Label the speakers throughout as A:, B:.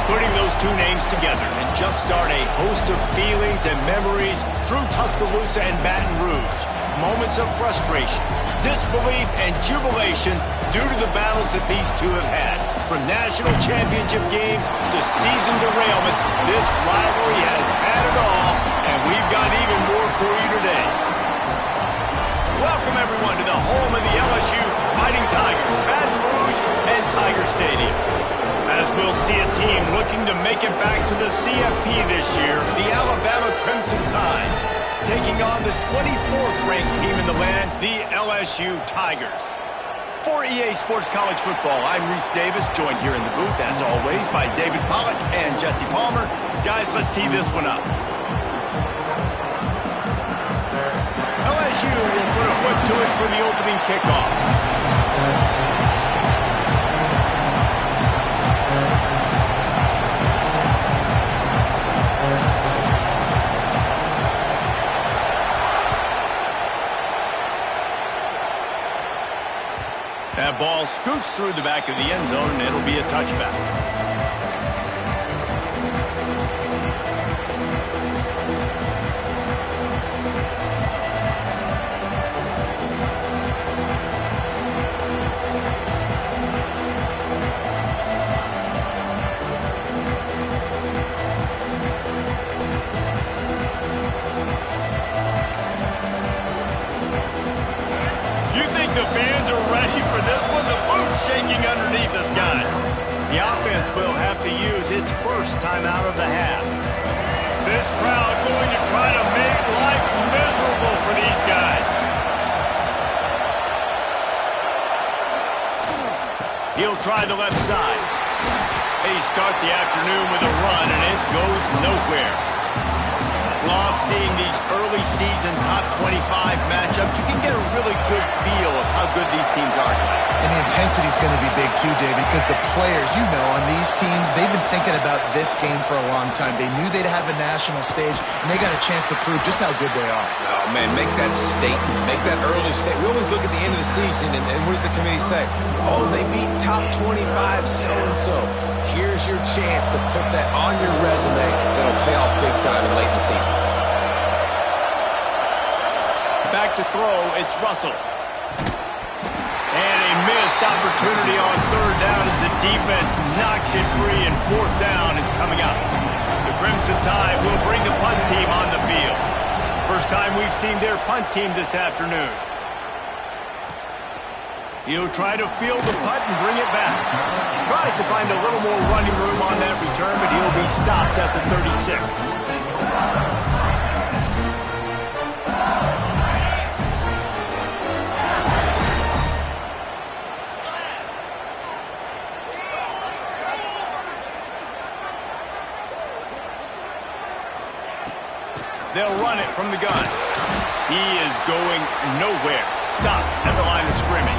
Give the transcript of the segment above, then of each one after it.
A: Putting those two names together and jumpstart a host of feelings and memories through Tuscaloosa and Baton Rouge. Moments of frustration, disbelief, and jubilation due to the battles that these two have had. From national championship games to season derailments, this rivalry has had it all, and we've got even more for you today. Welcome, everyone, to the home of the LSU Fighting Tigers, Baton Rouge and Tiger Stadium. As we'll see a team looking to make it back to the CFP this year, the Alabama Crimson Tide, taking on the 24th ranked team in the land, the LSU Tigers. For EA Sports College Football, I'm Reese Davis, joined here in the booth, as always, by David Pollack and Jesse Palmer. Guys, let's tee this one up. LSU will put a foot to it for the opening kickoff. That ball scoots through the back of the end zone, and it'll be a touchback. You think the fans are ready for this one? The booth's shaking underneath us, guys. The offense will have to use its first time out of the half. This crowd going to try to make life miserable for these guys. He'll try the left side. They start the afternoon with a run, and it goes nowhere. Love seeing these early season top 25 matchups. You can get a really good feel of how good these teams are, guys.
B: And the intensity is going to be big too, David, because the players, you know, on these teams, they've been thinking about this game for a long time. They knew they'd have a national stage, and they got a chance to prove just how good they are.
C: Oh, man, make that statement. Make that early statement. We always look at the end of the season, and what does the committee say? Oh, they beat top 25 so-and-so. Here's your chance to put that on your resume that'll pay off big time and late in the season.
A: Back to throw, it's Russell. And a missed opportunity on third down as the defense knocks it free, and fourth down is coming up. The Crimson Tide will bring the punt team on the field. First time we've seen their punt team this afternoon. He'll try to field the punt and bring it back. Tries to find a little more running room on that return, but he'll be stopped at the 36. They'll run it from the gun. He is going nowhere. Stop at the line of scrimmage.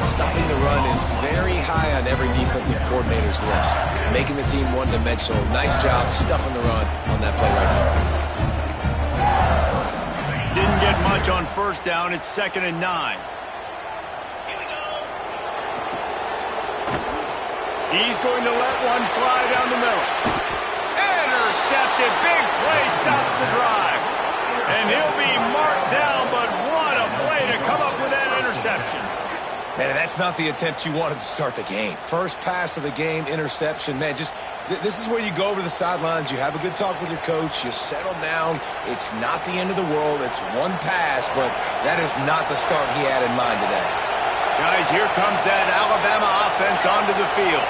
C: Stopping the run is very high on every defensive coordinator's list. Making the team one-dimensional. Nice job stuffing the run on that play right there.
A: much on first down. It's 2nd and 9. He's going to let one fly down the middle. Intercepted. Big play stops the drive. And he'll be marked down, but what a play to come up with that interception.
C: Man, that's not the attempt you wanted to start the game. First pass of the game, interception. Man, just this is where you go over the sidelines. You have a good talk with your coach. You settle down. It's not the end of the world. It's one pass, but that is not the start he had in mind today.
A: Guys, here comes that Alabama offense onto the field.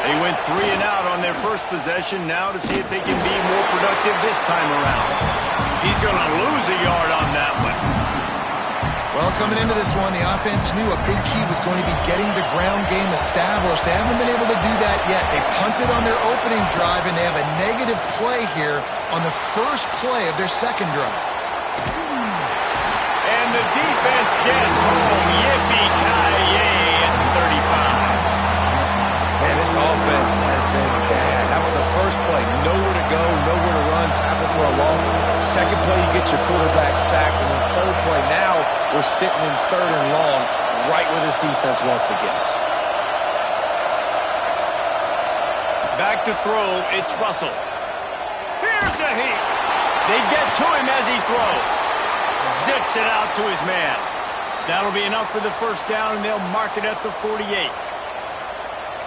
A: They went 3 and out on their first possession. Now to see if they can be more productive this time around. He's going to lose a yard on that one.
B: Well, coming into this one, the offense knew a big key was going to be getting the ground game established. They haven't been able to do that yet. They punted on their opening drive, and they have a negative play here on the first play of their second drive.
A: And the defense gets home. Yippee-ki-yay at 35.
C: Man, this offense has been bad. How about the first play? Nowhere to go, nowhere to run, tackle for a loss. Second play, you get your quarterback sacked. And the third play, now we're sitting in 3rd and long, right where this defense wants to get us.
A: Back to throw, it's Russell. Here's the heat. They get to him as he throws. Zips it out to his man. That'll be enough for the first down, and they'll mark it at the 48.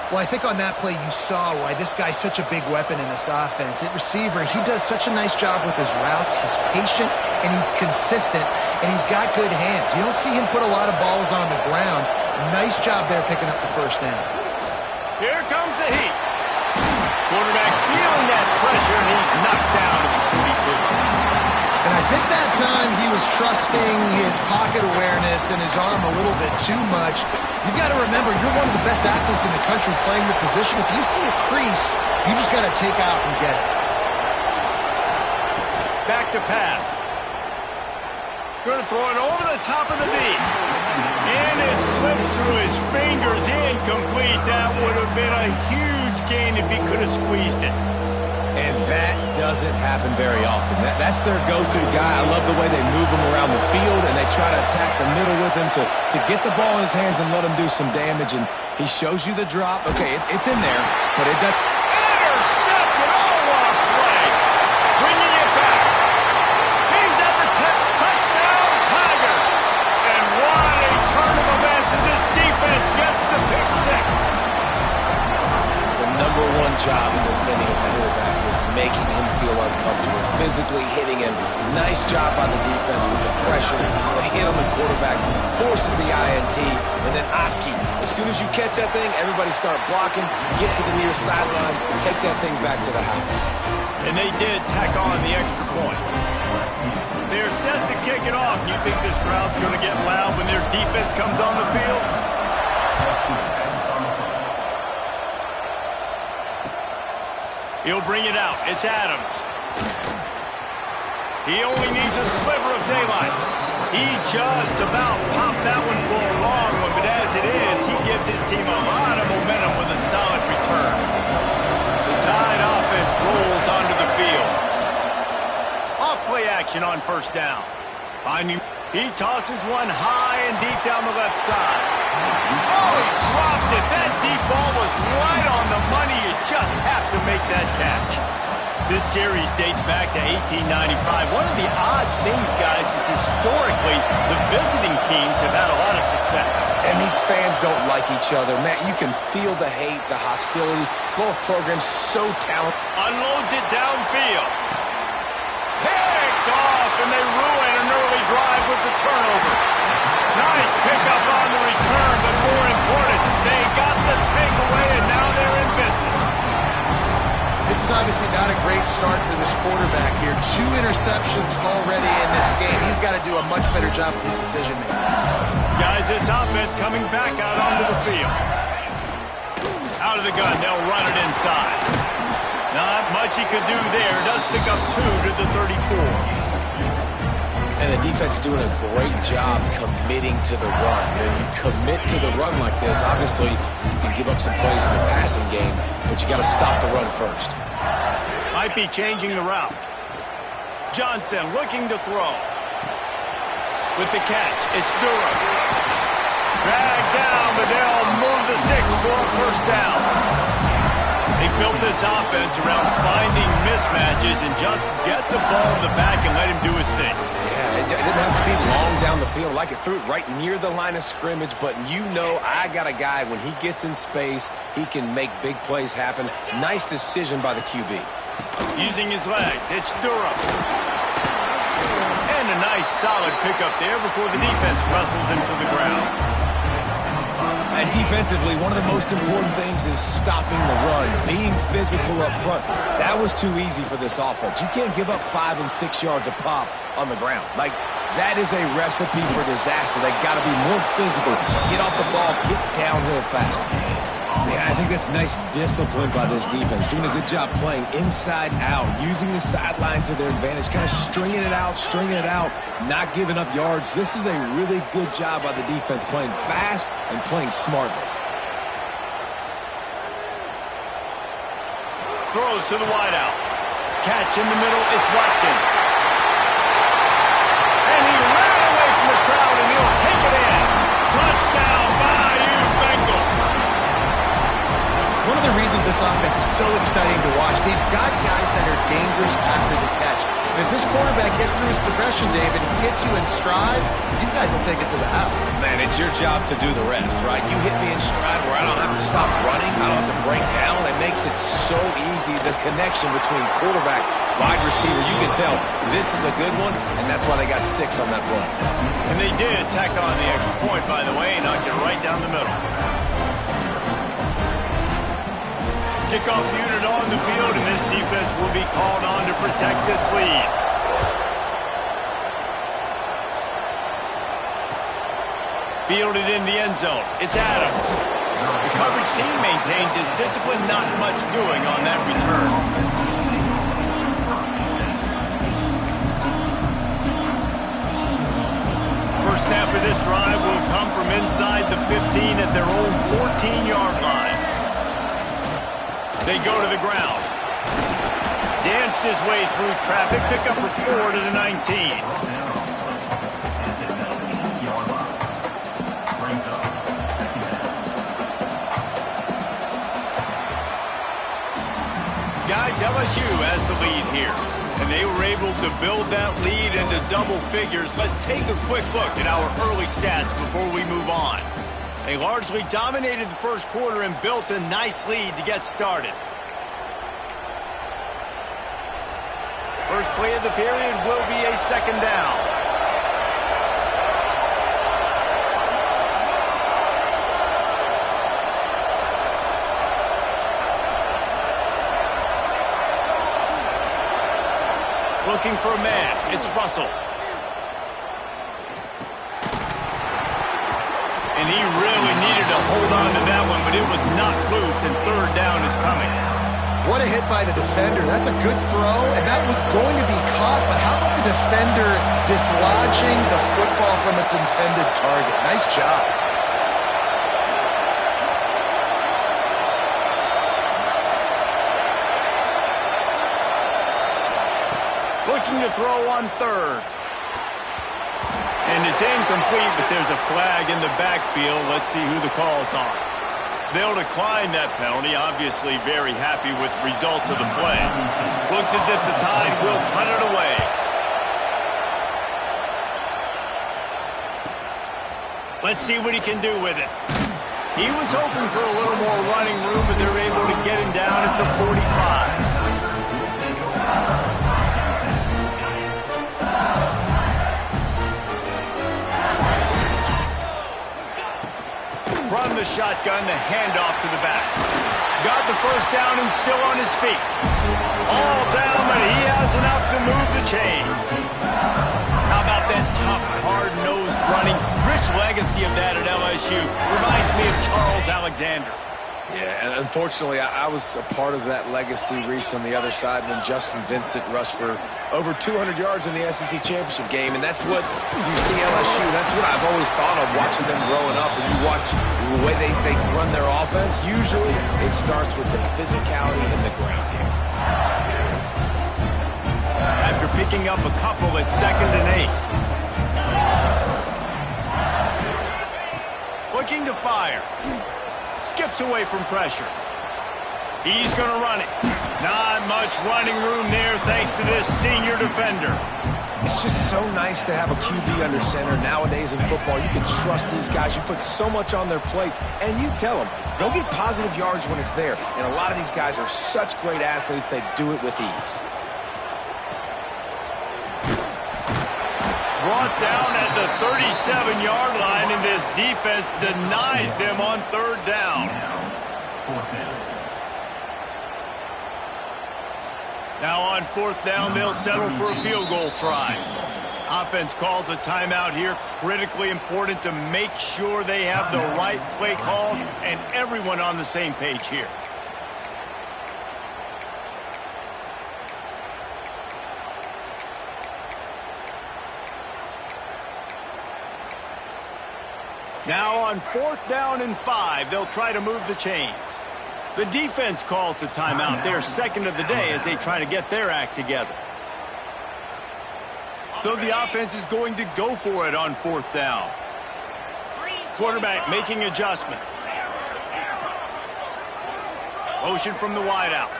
B: Well, I think on that play you saw why this guy's such a big weapon in this offense. At receiver, he does such a nice job with his routes. He's patient, and he's consistent, and he's got good hands. You don't see him put a lot of balls on the ground. Nice job there picking up the first down.
A: Here comes the heat. Quarterback feeling that pressure, and he's knocked down at the 42.
B: And I think that time he was trusting his pocket awareness and his arm a little bit too much. You've got to remember, you're one of the best athletes in the country playing the position. If you see a crease, you just got to take off and get it.
A: Back to pass. Going to throw it over the top of the deep. And it slips through his fingers. Incomplete. That would have been a huge gain if he could have squeezed it.
C: And that doesn't happen very often. That's their go-to guy. I love the way they move him around the field, and they try to attack the middle with him to get the ball in his hands and let him do some damage. And he shows you the drop. Okay, it's in there, but it doesn't.
A: Intercepted! Oh, what a play! Bringing it back. He's at the 10. Touchdown, Tigers! And what a turn of events as this defense gets the pick 6.
C: The number one job in defending a quarterback is making him feel uncomfortable, physically hitting him. Nice job by the defense with the pressure. The hit on the quarterback forces the INT. And then Oski, as soon as you catch that thing, everybody start blocking, get to the near sideline, take that thing back to the house.
A: And they did tack on the extra point. They're set to kick it off. You think this crowd's going to get loud when their defense comes on the field? He'll bring it out. It's Adams. He only needs a sliver of daylight. He just about popped that one for a long one, but as it is, he gives his team a lot of momentum with a solid return. The Tide offense rolls onto the field. Off-play action on first down. He tosses one high and deep down the left side. Oh, he dropped it. That deep ball was right on the money. You just have to make that catch. This series dates back to 1895. One of the odd things, guys, is historically the visiting teams have had a lot of success.
C: And these fans don't like each other. Man, you can feel the hate, the hostility. Both programs so talented.
A: Unloads it downfield. Picked off, and they ruin an early drive with the turnover. Nice pickup on the return, but more important, they got the takeaway, and now they're in business.
B: This is obviously not a great start for this quarterback here. 2 interceptions already in this game. He's got to do a much better job with his decision-making.
A: Guys, this offense coming back out onto the field. Out of the gun, they'll run it inside. Not much he could do there. Does pick up 2 to the 34.
C: And the defense doing a great job committing to the run. When you commit to the run like this, obviously you can give up some plays in the passing game, but you got to stop the run first.
A: Might be changing the route. Johnson looking to throw. With the catch, it's Durham. Dragged down, but they'll move the sticks for a first down. They built this offense around finding mismatches and just get the ball in the back and let him do his thing.
C: Yeah, it didn't have to be long down the field. Like it threw it right near the line of scrimmage, but you know I got a guy, when he gets in space, he can make big plays happen. Nice decision by the QB.
A: Using his legs, it's Durham. And a nice solid pickup there before the defense wrestles him to the ground.
C: And defensively, one of the most important things is stopping the run, being physical up front. That was too easy for this offense. You can't give up 5 and 6 yards a pop on the ground. Like, that is a recipe for disaster. They've got to be more physical, get off the ball, get downhill fast. Yeah, I think that's nice discipline by this defense. Doing a good job playing inside out, using the sideline to their advantage, kind of stringing it out, not giving up yards. This is a really good job by the defense, playing fast and playing smartly.
A: Throws to the wideout. Catch in the middle, it's Watkins. And he ran away from the crowd, and he'll take it in. Touchdown, Bayou Bengals.
B: One of the reasons this offense is so exciting to watch, they've got guys that are dangerous after the catch. And if this quarterback gets through his progression, David, he hits you in stride, these guys will take it to the house.
C: Man, it's your job to do the rest, right? You hit me in stride where I don't have to stop running, I don't have to break down. It makes it so easy, the connection between quarterback, wide receiver. You can tell this is a good one, and that's why they got 6 on that play.
A: And they did tack on the extra point, by the way, and knocked it right down the middle. Kickoff unit on the field, and this defense will be called on to protect this lead. Fielded in the end zone. It's Adams. The coverage team maintains his discipline, not much doing on that return. First snap of this drive will come from inside the 15 at their own 14-yard line. They go to the ground. Danced his way through traffic. Pick up for 4 to the 19. Guys, LSU has the lead here. And they were able to build that lead into double figures. Let's take a quick look at our early stats before we move on. They largely dominated the first quarter and built a nice lead to get started. First play of the period will be a second down. Looking for a man. It's Russell. And he really needed to hold on to that one, but it was not loose, and third down is coming.
B: What a hit by the defender. That's a good throw, and that was going to be caught, but how about the defender dislodging the football from its intended target? Nice job.
A: Looking to throw on third. And it's incomplete, but there's a flag in the backfield. Let's see who the call's on. They'll decline that penalty. Obviously very happy with the results of the play. Looks as if the Tide will punt it away. Let's see what he can do with it. He was hoping for a little more running room, but they're able to get him down at the 45. From the shotgun, the handoff to the back. Got the first down and still on his feet. All down, but he has enough to move the chains. How about that tough, hard-nosed running? Rich legacy of that at LSU. Reminds me of Charles Alexander.
C: Yeah, and unfortunately, I was a part of that legacy, Reese, on the other side when Justin Vincent rushed for over 200 yards in the SEC Championship game, and that's what you see LSU. That's what I've always thought of watching them growing up, and you watch the way they run their offense. Usually, it starts with the physicality in the ground game.
A: After picking up a couple at 2nd and 8. looking to fire. Skips away from pressure. He's going to run it. Not much running room there thanks to this senior defender.
C: It's just so nice to have a QB under center. Nowadays in football, you can trust these guys. You put so much on their plate, and you tell them they'll get positive yards when it's there. And a lot of these guys are such great athletes, they do it with ease.
A: Brought down at the 37-yard line, and this defense denies them on third down. Now on fourth down, they'll settle for a field goal try. Offense calls a timeout here. Critically important to make sure they have the right play call and everyone on the same page here. Now on fourth down and 5, they'll try to move the chains. The defense calls the timeout, their second of the day, as they try to get their act together. So the offense is going to go for it on fourth down. Quarterback making adjustments. Motion from the wideout.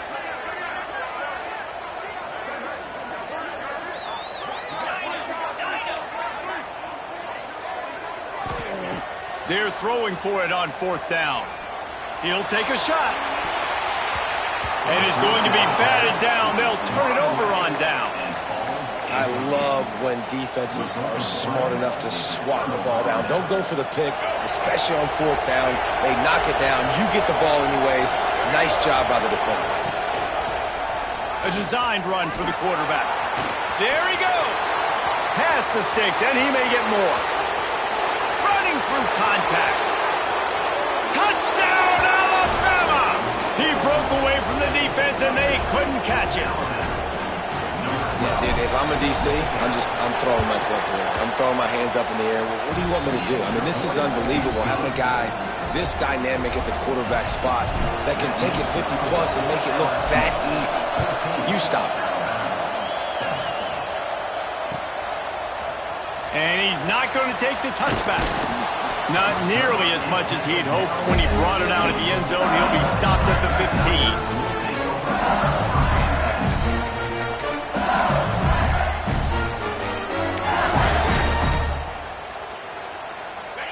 A: They're throwing for it on fourth down. He'll take a shot. And it's going to be batted down. They'll turn it over on downs.
C: I love when defenses are smart enough to swat the ball down. Don't go for the pick, especially on fourth down. They knock it down. You get the ball anyways. Nice job by the defender.
A: A designed run for the quarterback. There he goes. Past the sticks, and he may get more. Running through contact. Touchdown, Alabama! He broke away from the defense, and they couldn't catch him.
C: Yeah, dude, if I'm a DC, I'm throwing my clip here. I'm throwing my hands up in the air. What do you want me to do? I mean, this is unbelievable. Having a guy this dynamic at the quarterback spot that can take it 50-plus and make it look that easy. You stop it.
A: And he's not going to take the touchback. Not nearly as much as he'd hoped when he brought it out of the end zone. He'll be stopped at the 15.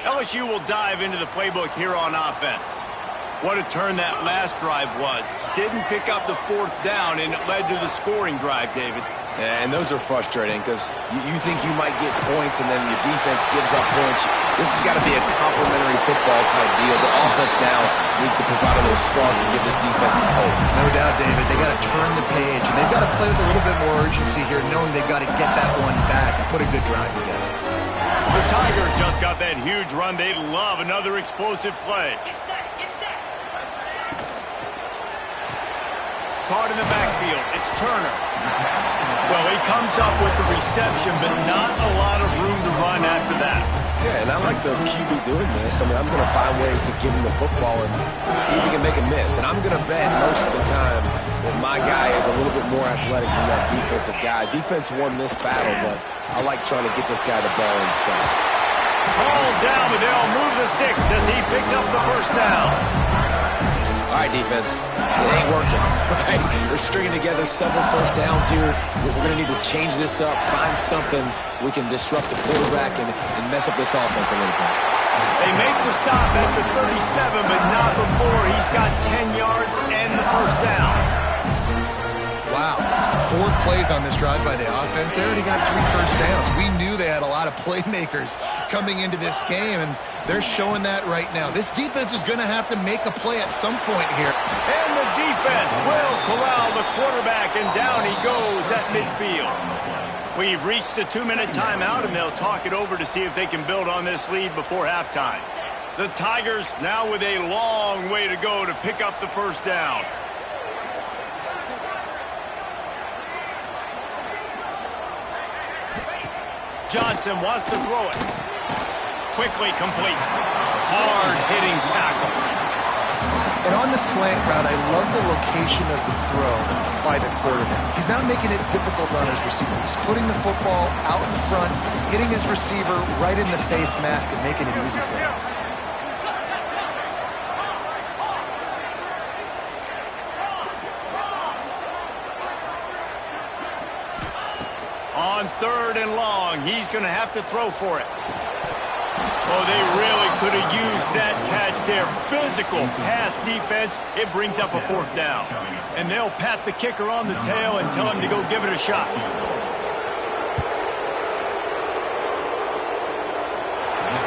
A: LSU will dive into the playbook here on offense. What a turn that last drive was. Didn't pick up the fourth down, and it led to the scoring drive, David.
C: Yeah, and those are frustrating because you think you might get points and then your defense gives up points. This has got to be a complementary football type deal. The offense now needs to provide a little spark and give this defense some hope.
B: No doubt, David. They got to turn the page, and they've got to play with a little bit more urgency here, knowing they've got to get that one back and put a good drive together.
A: The Tigers just got that huge run. They'd love another explosive play.
D: Get set, get set.
A: Caught in the backfield. It's Turner. Well, he comes up with the reception, but not a lot of room to run after that.
C: Yeah, and I like the QB doing this. I mean, I'm going to find ways to give him the football and see if he can make a miss. And I'm going to bet most of the time that my guy is a little bit more athletic than that defensive guy. Defense won this battle, but I like trying to get this guy the ball in space.
A: Called down, but they'll move the sticks as he picks up the first down.
C: All right, defense, it ain't working. Right? We're stringing together several first downs here. We're going to need to change this up, find something we can disrupt the quarterback and mess up this offense a little bit.
A: They make the stop at the 37, but not before he's got 10 yards and the first down.
B: Wow. 4 plays on this drive by the offense. They already got 3 first downs. We knew they had a lot of playmakers coming into this game, and they're showing that right now. This defense is going to have to make a play at some point here.
A: And the defense will corral the quarterback, and down he goes at midfield. We've reached the 2-minute timeout, and they'll talk it over to see if they can build on this lead before halftime. The Tigers now with a long way to go to pick up the first down. Johnson wants to throw it. Quickly complete. Hard-hitting tackle.
B: And on the slant route, I love the location of the throw by the quarterback. He's not making it difficult on his receiver. He's putting the football out in front, hitting his receiver right in the face mask and making it easy for him.
A: On 3rd and long, he's going to have to throw for it. Oh, they really could have used that catch there. Physical pass defense. It brings up a 4th down. And they'll pat the kicker on the tail and tell him to go give it a shot.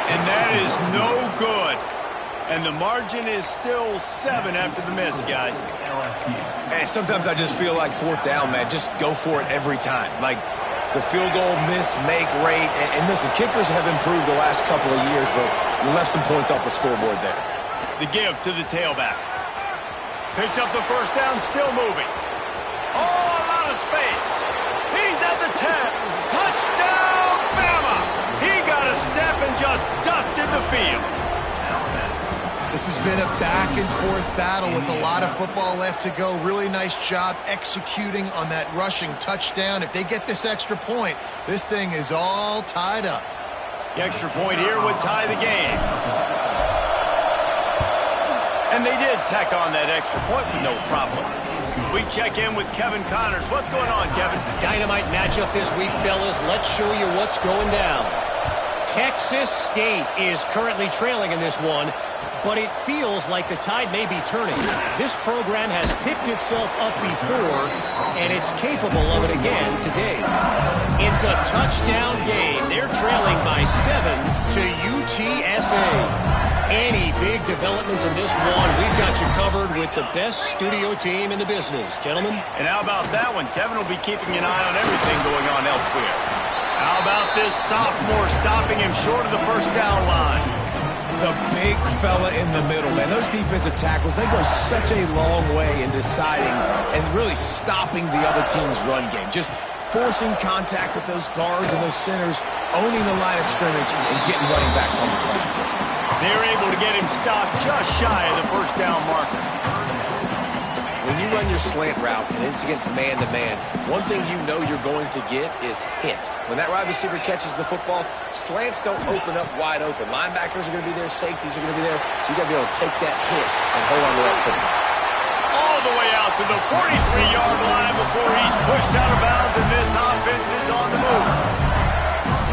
A: And that is no good. And the margin is still 7 after the miss, guys.
C: And sometimes I just feel like 4th down, man. Just go for it every time. Like, the field goal miss-make rate. And listen, kickers have improved the last couple of years, but you left some points off the scoreboard there.
A: The give to the tailback. Picks up the 1st down, still moving. Oh, a lot of space. He's at the 10. Touchdown, Bama! He got a step and just dusted the field.
B: This has been a back-and-forth battle with a lot of football left to go. Really nice job executing on that rushing touchdown. If they get this extra point, this thing is all tied up.
A: The extra point here would tie the game. And they did tack on that extra point with no problem. We check in with Kevin Connors. What's going on, Kevin?
D: Dynamite matchup this week, fellas. Let's show you what's going down. Texas State is currently trailing in this one, but it feels like the tide may be turning. This program has picked itself up before, and it's capable of it again today. It's a touchdown game. They're trailing by 7 to UTSA. Any big developments in this one, we've got you covered with the best studio team in the business. Gentlemen?
A: And how about that one? Kevin will be keeping an eye on everything going on elsewhere. How about this sophomore stopping him short of the 1st down line?
C: The big fella in the middle, man. Those defensive tackles, they go such a long way in deciding and really stopping the other team's run game. Just forcing contact with those guards and those centers, owning the line of scrimmage, and getting running backs on the ground.
A: They're able to get him stopped just shy of the 1st down marker.
C: When you run your slant route and it's against man-to-man, one thing you know you're going to get is hit. When that wide receiver catches the football, slants don't open up wide open. Linebackers are going to be there, safeties are going to be there, so you got to be able to take that hit and hold on to that football.
A: All the way out to the 43-yard line before he's pushed out of bounds, and this offense is on the move.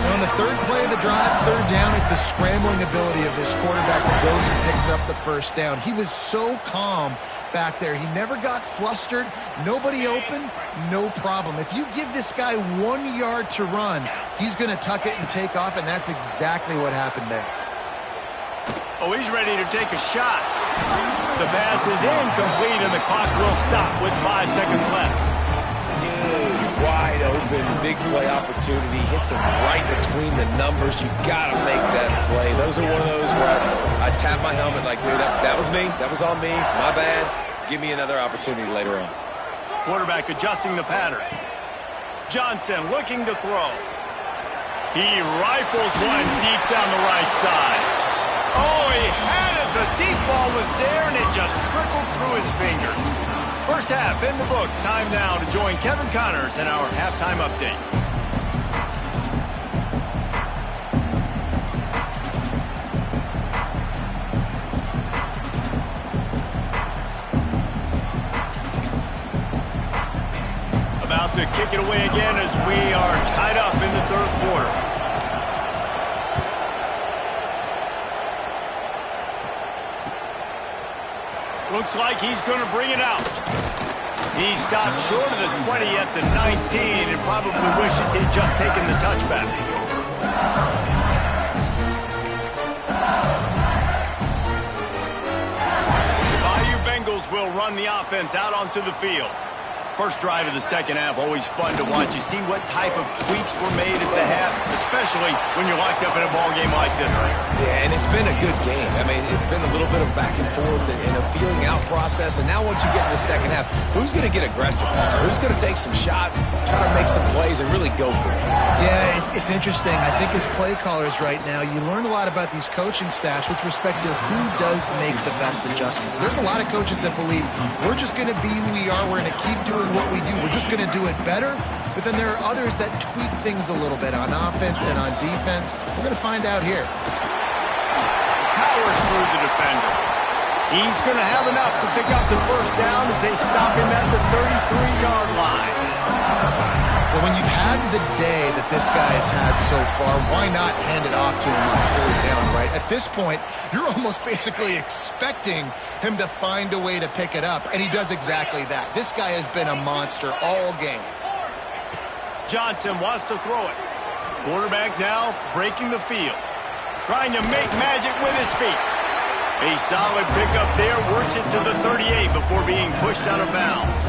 B: On the 3rd play of the drive, 3rd down, it's the scrambling ability of this quarterback that goes and picks up the 1st down. He was so calm back there. He never got flustered. Nobody open, no problem. If you give this guy 1 yard to run, he's going to tuck it and take off, and that's exactly what happened there.
A: Oh, he's ready to take a shot. The pass is incomplete, and the clock will stop with 5 seconds left.
C: Wide open, big play opportunity, hits him right between the numbers. You got to make that play. Those are one of those where I tap my helmet like, dude, that was me. That was on me. My bad. Give me another opportunity later on.
A: Quarterback adjusting the pattern. Johnson looking to throw. He rifles one deep down the right side. Oh, he had it. The deep ball was there, and it just trickled through his fingers. First half in the books. Time now to join Kevin Connors in our halftime update. About to kick it away again as we are tied up in the 3rd quarter. Looks like he's going to bring it out. He stopped short of the 20 at the 19 and probably wishes he'd just taken the touchback. The Bayou Bengals will run the offense out onto the field. First drive of the 2nd half, always fun to watch. You see what type of tweaks were made at the half, especially when you're locked up in a ball game like this one.
C: Yeah, and it's been a good game. I mean, it's been a little bit of back and forth and a feeling out process. And now once you get in the 2nd half, who's going to get aggressive? Who's going to take some shots, try to make some plays, and really go for it?
B: Yeah, it's interesting. I think as play callers right now, you learn a lot about these coaching staffs with respect to who does make the best adjustments. There's a lot of coaches that believe we're just going to be who we are. We're going to keep doing what we do. We're just going to do it better. But then there are others that tweak things a little bit on offense and on defense. We're going to find out here.
A: Powers through the defender. He's going to have enough to pick up the 1st down as they stop him at the 33-yard line.
B: Well, when you've had the day that this guy has had so far, why not hand it off to him on 3rd down, right? At this point, you're almost basically expecting him to find a way to pick it up, and he does exactly that. This guy has been a monster all game.
A: Johnson wants to throw it. Quarterback now breaking the field. Trying to make magic with his feet. A solid pickup there, works it to the 38 before being pushed out of bounds.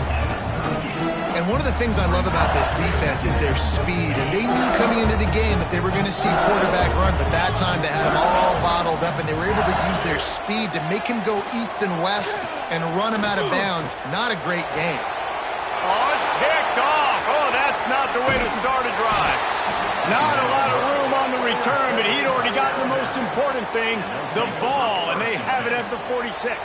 B: And one of the things I love about this defense is their speed. And they knew coming into the game that they were going to see quarterback run, but that time they had him all bottled up, and they were able to use their speed to make him go east and west and run him out of bounds. Not a great game.
A: Oh, it's picked off. Oh, that's not the way to start a drive. Not a lot of room on the return, but he'd already gotten the most important thing, the ball, and they have it at the 46.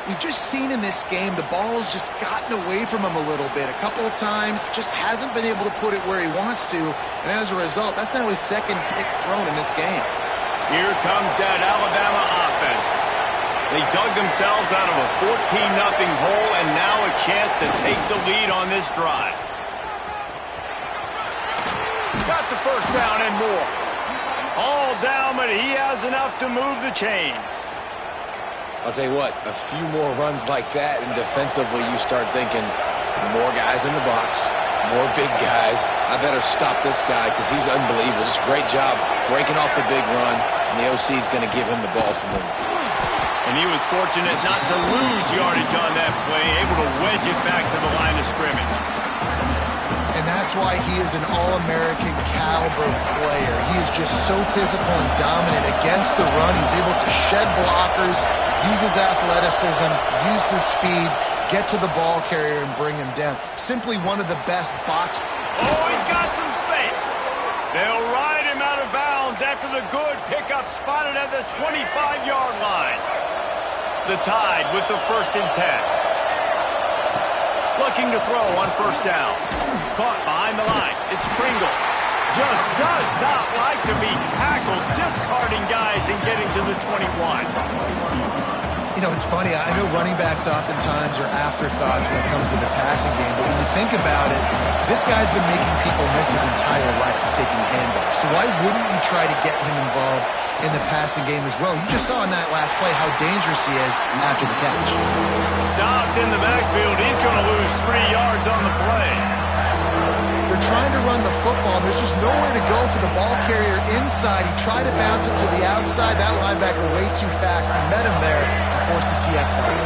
B: We've just seen in this game the ball's just gotten away from him a little bit. A couple of times, just hasn't been able to put it where he wants to, and as a result, that's now his 2nd pick thrown in this game.
A: Here comes that Alabama offense. They dug themselves out of a 14-0 hole, and now a chance to take the lead on this drive. Got the 1st down and more. All down, but he has enough to move the chains.
C: I'll tell you what, a few more runs like that, and defensively you start thinking, more guys in the box, more big guys. I better stop this guy because he's unbelievable. Just great job breaking off the big run, and the OC is going to give him the ball some more.
A: And he was fortunate not to lose yardage on that play, able to wedge it back to the line of scrimmage.
B: And that's why he is an All-American caliber player. He is just so physical and dominant against the run. He's able to shed blockers, use his athleticism, use his speed, get to the ball carrier and bring him down. Simply one of the best boxed.
A: Oh, he's got some space. They'll ride him out of bounds after the good pickup spotted at the 25-yard line. The Tide with the 1st and 10. Looking to throw on 1st down. Caught behind the line. It's Pringle. Just does not like to be tackled, discarding guys and getting to the 21.
B: You know, it's funny. I know running backs oftentimes are afterthoughts when it comes to the passing game, but when you think about it, this guy's been making people miss his entire life taking handoffs. So why wouldn't you try to get him involved in the passing game as well? You just saw in that last play how dangerous he is after the catch.
A: Stopped in the backfield. He's going to lose 3 yards on the play.
B: They're trying to run the football. There's just nowhere to go for the ball carrier inside. He tried to bounce it to the outside. That linebacker way too fast. He met him there and forced the TFL.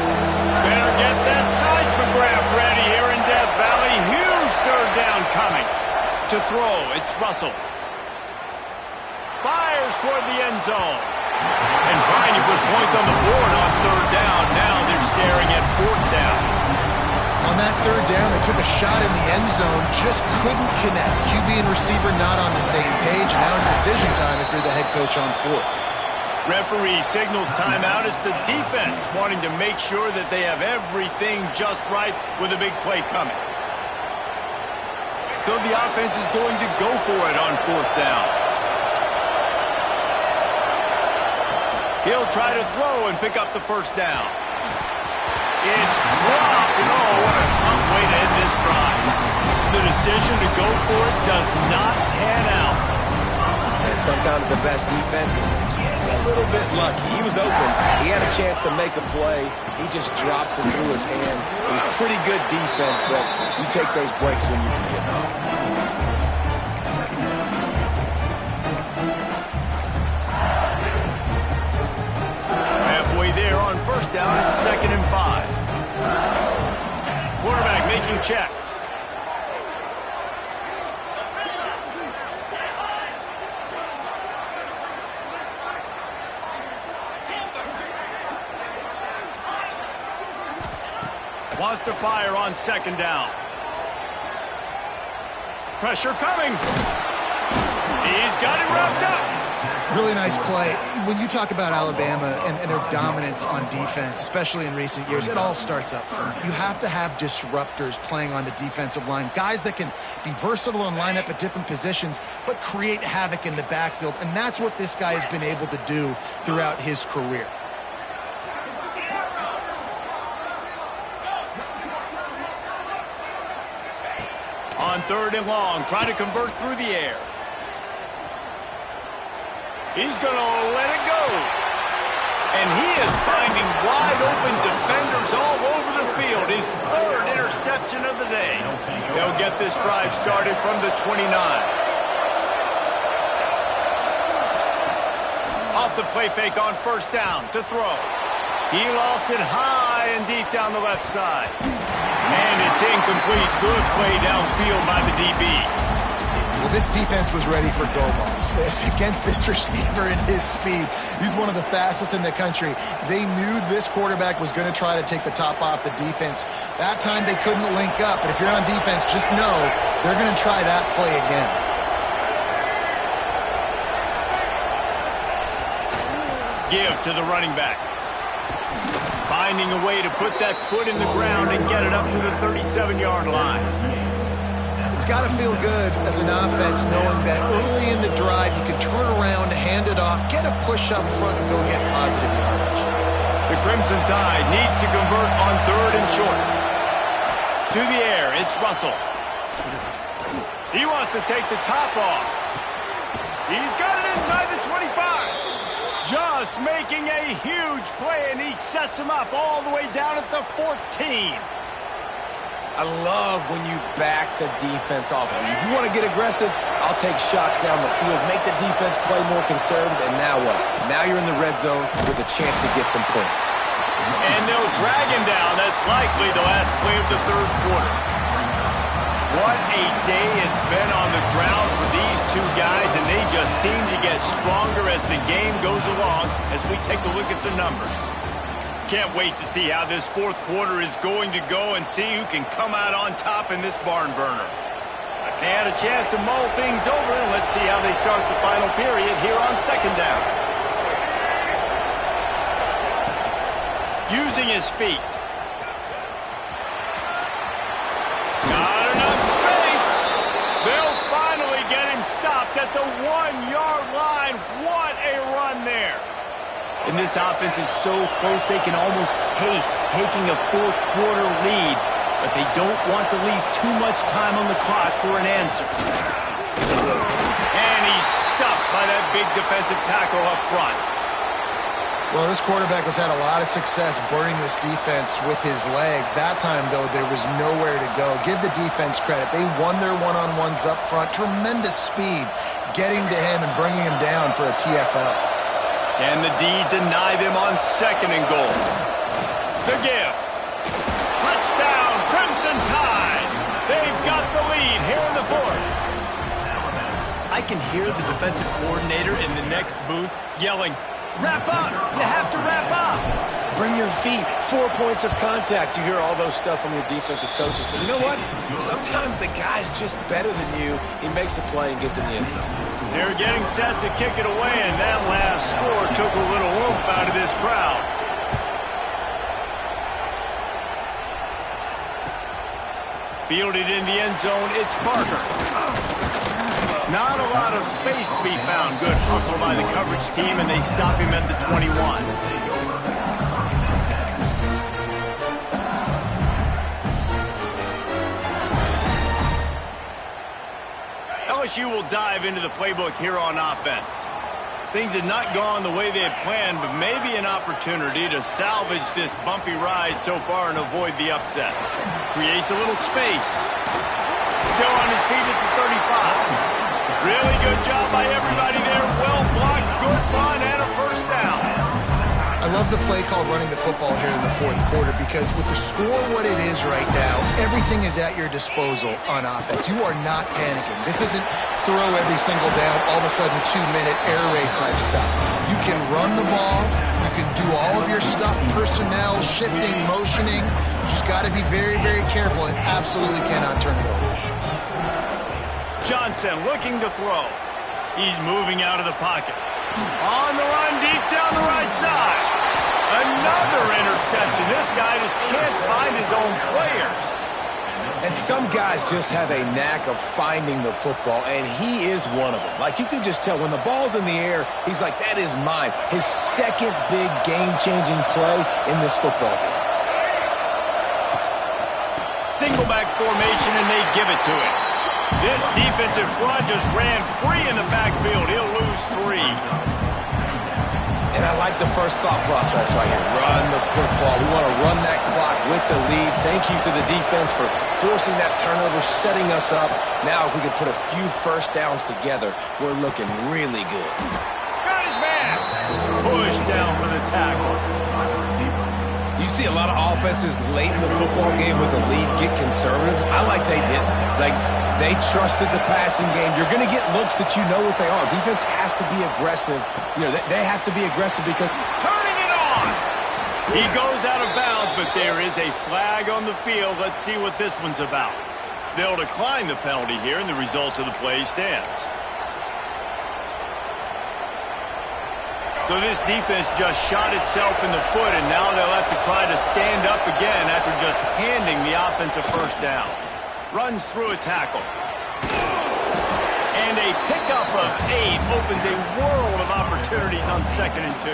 A: Better get that seismograph ready here in Death Valley. Huge 3rd down coming. To throw, it's Russell. Fires toward the end zone. And trying to put points on the board on 3rd down. Now they're staring at 4th down.
B: On that 3rd down, they took a shot in the end zone, just couldn't connect. QB and receiver not on the same page, and now it's decision time if you're the head coach on 4th.
A: Referee signals timeout. It's the defense wanting to make sure that they have everything just right with a big play coming. So the offense is going to go for it on 4th down. He'll try to throw and pick up the 1st down. It's dropped, and oh, what a tough way to end this drive. The decision to go for it does not pan out.
C: And sometimes the best defense is getting a little bit lucky. He was open. He had a chance to make a play. He just drops it through his hand. It was pretty good defense, but you take those breaks when you can get them.
A: Halfway there on 1st down and 2nd and 5. Quarterback making checks. Wants to fire on 2nd down. Pressure coming. He's got it wrapped up.
B: Really nice play. When you talk about Alabama and their dominance on defense, especially in recent years, it all starts up front. You have to have disruptors playing on the defensive line, guys that can be versatile and line up at different positions, but create havoc in the backfield, and that's what this guy has been able to do throughout his career.
A: On 3rd and long, trying to convert through the air. He's going to let it go. And he is finding wide-open defenders all over the field. His 3rd interception of the day. They'll get this drive started from the 29. Off the play fake on 1st down to throw. He lost it high and deep down the left side. And it's incomplete. Good play downfield by the DB.
B: Well, this defense was ready for go balls. Against this receiver and his speed, he's one of the fastest in the country. They knew this quarterback was going to try to take the top off the defense. That time they couldn't link up, but if you're on defense, just know they're going to try that play again.
A: Give to the running back. Finding a way to put that foot in the ground and get it up to the 37-yard line.
B: It's got to feel good as an offense knowing that early in the drive you can turn around, hand it off, get a push up front, and go get positive yardage.
A: The Crimson Tide needs to convert on 3rd and short. To the air, it's Russell. He wants to take the top off. He's got it inside the 25. Just making a huge play, and he sets him up all the way down at the 14.
C: I love when you back the defense off. If you want to get aggressive, I'll take shots down the field, make the defense play more conservative, and now what? Now you're in the red zone with a chance to get some points.
A: And they'll drag him down. That's likely the last play of the 3rd quarter. What a day it's been on the ground for these two guys, and they just seem to get stronger as the game goes along as we take a look at the numbers. Can't wait to see how this 4th quarter is going to go and see who can come out on top in this barn burner. They had a chance to mull things over, and let's see how they start the final period here on 2nd down. Using his feet. Not enough space. They'll finally get him stopped at the 1-yard line. What a run there. And this offense is so close they can almost taste taking a 4th quarter lead, but they don't want to leave too much time on the clock for an answer. And he's stuffed by that big defensive tackle up front.
B: Well, this quarterback has had a lot of success burning this defense with his legs. That time, though, there was nowhere to go. Give the defense credit. They won their one-on-ones up front. Tremendous speed getting to him and bringing him down for a TFL.
A: Can the D deny them on 2nd and goal? The give. Touchdown, Crimson Tide. They've got the lead here in the 4th. I can hear the defensive coordinator in the next booth yelling, "Wrap up! You have to wrap up!"
C: Bring your feet. 4 points of contact. You hear all those stuff from your defensive coaches. But you know what? Sometimes the guy's just better than you. He makes a play and gets in the end zone.
A: They're getting set to kick it away, and that last score took a little oomph out of this crowd. Fielded in the end zone, it's Parker. Not a lot of space to be found. Good hustle by the coverage team, and they stop him at the 21. LSU will dive into the playbook here on offense. Things had not gone the way they had planned, but maybe an opportunity to salvage this bumpy ride so far and avoid the upset. Creates a little space. Still on his feet at the 35. Really good job by everybody there. Well blocked, good run, and a 1st down.
B: I love the play call running the football here in the 4th quarter because with the score what it is right now, everything is at your disposal on offense. You are not panicking. This isn't throw every single down, all of a sudden 2-minute air raid type stuff. You can run the ball. You can do all of your stuff, personnel, shifting, motioning. You just got to be very, very careful and absolutely cannot turn it over.
A: Johnson looking to throw. He's moving out of the pocket. On the run, deep down the right side. Another interception. This guy just can't find his own players.
C: And some guys just have a knack of finding the football, and he is one of them. Like, you can just tell when the ball's in the air, he's like, that is mine. His 2nd big game-changing play in this football game.
A: Single back formation, and they give it to him. This defensive front just ran free in the backfield. He'll lose 3.
C: And I like the first thought process right here. Run the football. We want to run that clock with the lead. Thank you to the defense for forcing that turnover, setting us up. Now if we can put a few first downs together, we're looking really good.
A: Got his man. Push down for the tackle.
C: You see a lot of offenses late in the football game with the lead get conservative. I like they didn't. Like, they trusted the passing game. You're going to get looks that you know what they are. Defense has to be aggressive. You know, they have to be aggressive because...
A: Turning it on! He goes out of bounds, but there is a flag on the field. Let's see what this one's about. They'll decline the penalty here, and the result of the play stands. So this defense just shot itself in the foot, and now they'll have to try to stand up again after just handing the offensive first down. Runs through a tackle. And a pickup of 8 opens a world of opportunities on 2nd and 2.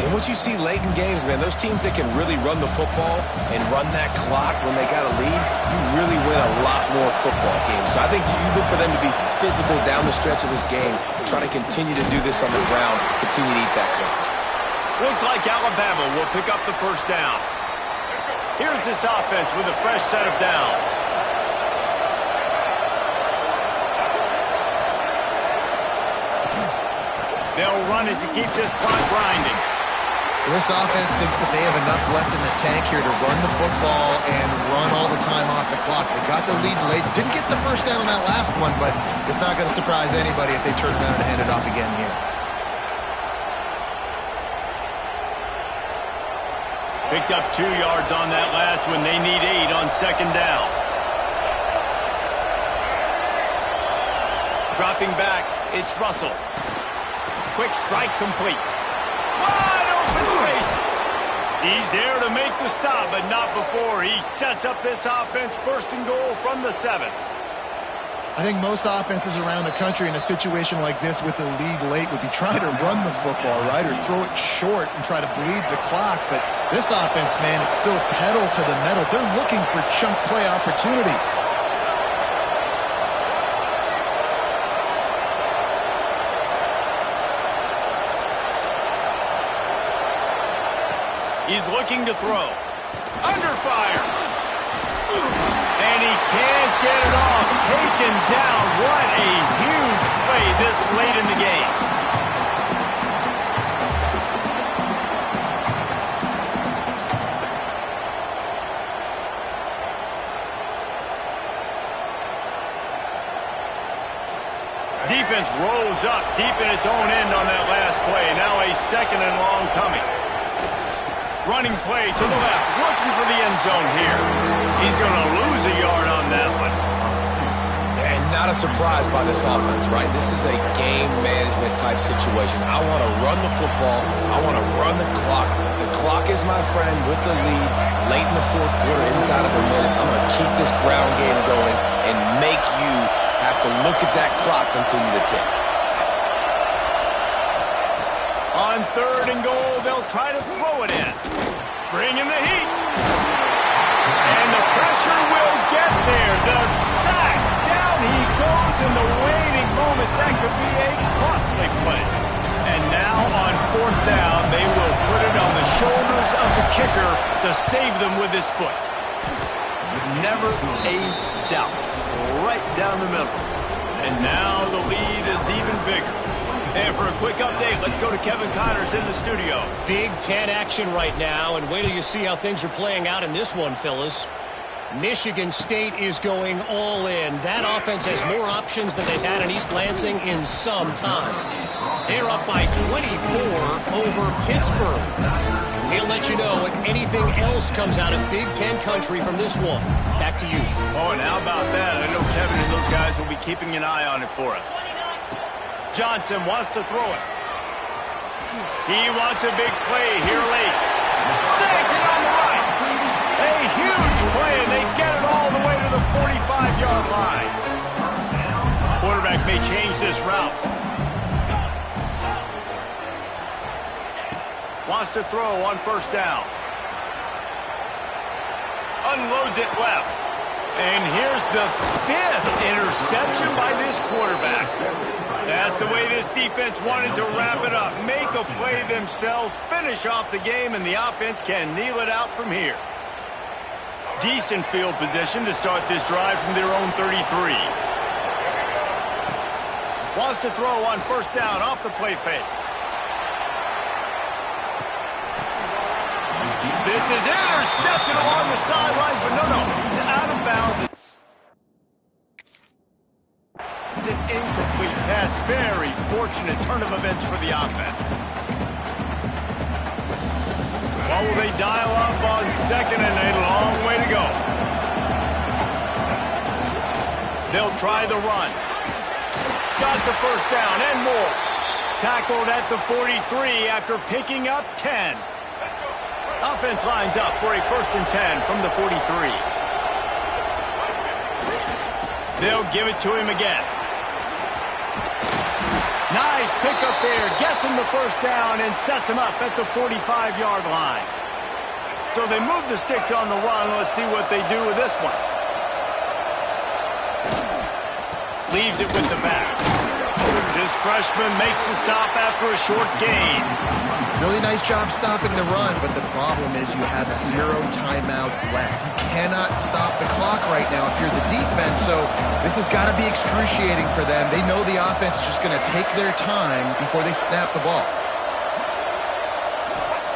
C: And what you see late in games, man, those teams that can really run the football and run that clock when they got a lead, you really win a lot more football games. So I think you look for them to be physical down the stretch of this game, try to continue to do this on the ground, continue to eat that clock.
A: Looks like Alabama will pick up the first down. Here's this offense with a fresh set of downs. They'll run it to keep this clock grinding.
B: This offense thinks that they have enough left in the tank here to run the football and run all the time off the clock. They got the lead late. Didn't get the first down on that last one, but it's not going to surprise anybody if they turn around and hand it off again here.
A: Picked up 2 yards on that last one. They need 8 on 2nd down. Dropping back, it's Russell. Quick strike complete. Wide open spaces. He's there to make the stop, but not before he sets up this offense 1st and goal from the 7.
B: I think most offenses around the country in a situation like this with the lead late would be trying to run the football, right, or throw it short and try to bleed the clock. But this offense, man, it's still pedal to the metal. They're looking for chunk play opportunities.
A: He's looking to throw. Under fire. And he can't get it off. Taken down. What a huge play this late in the game. Defense rolls up deep in its own end on that last play. Now a 2nd and long coming. Running play to the left, looking for the end zone here. He's going to lose a yard on that one.
C: And not a surprise by this offense, right? This is a game management type situation. I want to run the football. I want to run the clock. The clock is my friend with the lead late in the 4th quarter, inside of a minute. I'm going to keep this ground game going and make you have to look at that clock continue to tick.
A: On 3rd and goal, they'll try to throw it in. Bring in the heat. And the pressure will get there. The sack. Down he goes in the waiting moments. That could be a costly play. And now on 4th down, they will put it on the shoulders of the kicker to save them with his foot. Never a doubt. Right down the middle. And now the lead is even bigger. And for a quick update, let's go to Kevin Connors in the studio.
D: Big Ten action right now, and wait till you see how things are playing out in this one, fellas. Michigan State is going all in. That offense has more options than they've had in East Lansing in some time. They're up by 24 over Pittsburgh. He'll let you know if anything else comes out of Big Ten country from this one. Back to you.
A: Oh, and how about that? I know Kevin and those guys will be keeping an eye on it for us. Johnson wants to throw it. He wants a big play here late. Snags it on the right. A huge play, and they get it all the way to the 45-yard line. Quarterback may change this route. Wants to throw on 1st down. Unloads it left. And here's the 5th interception by this quarterback. That's the way this defense wanted to wrap it up. Make a play themselves, finish off the game, and the offense can kneel it out from here. Decent field position to start this drive from their own 33. Wants to throw on first down off the play fake. This is intercepted along the sidelines, but no, he's out of bounds. It's an incomplete pass. Very fortunate turn of events for the offense. What will they dial up on second and a long way to go? They'll try the run. Got the first down and more. Tackled at the 43 after picking up 10. Offense lines up for a 1st and 10 from the 43. They'll give it to him again. Nice pickup there. Gets him the first down and sets him up at the 45-yard line. So they move the sticks on the run. Let's see what they do with this one. Leaves it with the back. This freshman makes the stop after a short gain.
B: Really nice job stopping the run, but the problem is you have 0 timeouts left. You cannot stop the clock right now if you're the defense, so this has got to be excruciating for them. They know the offense is just going to take their time before they snap the ball.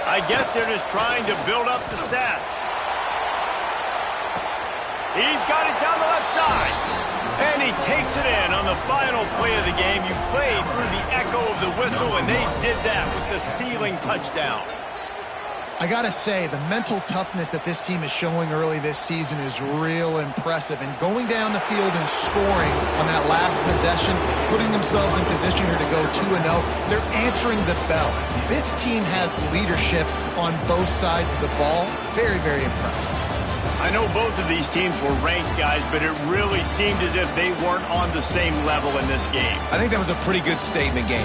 A: I guess they're just trying to build up the stats. He's got it down the left side. And he takes it in on the final play of the game. You played through the echo of the whistle, and they did that with the sealing touchdown.
B: I got to say, the mental toughness that this team is showing early this season is real impressive. And going down the field and scoring on that last possession, putting themselves in position here to go 2-0, they're answering the bell. This team has leadership on both sides of the ball. Very, very impressive.
A: I know both of these teams were ranked, guys, but it really seemed as if they weren't on the same level in this game.
C: I think that was a pretty good statement game.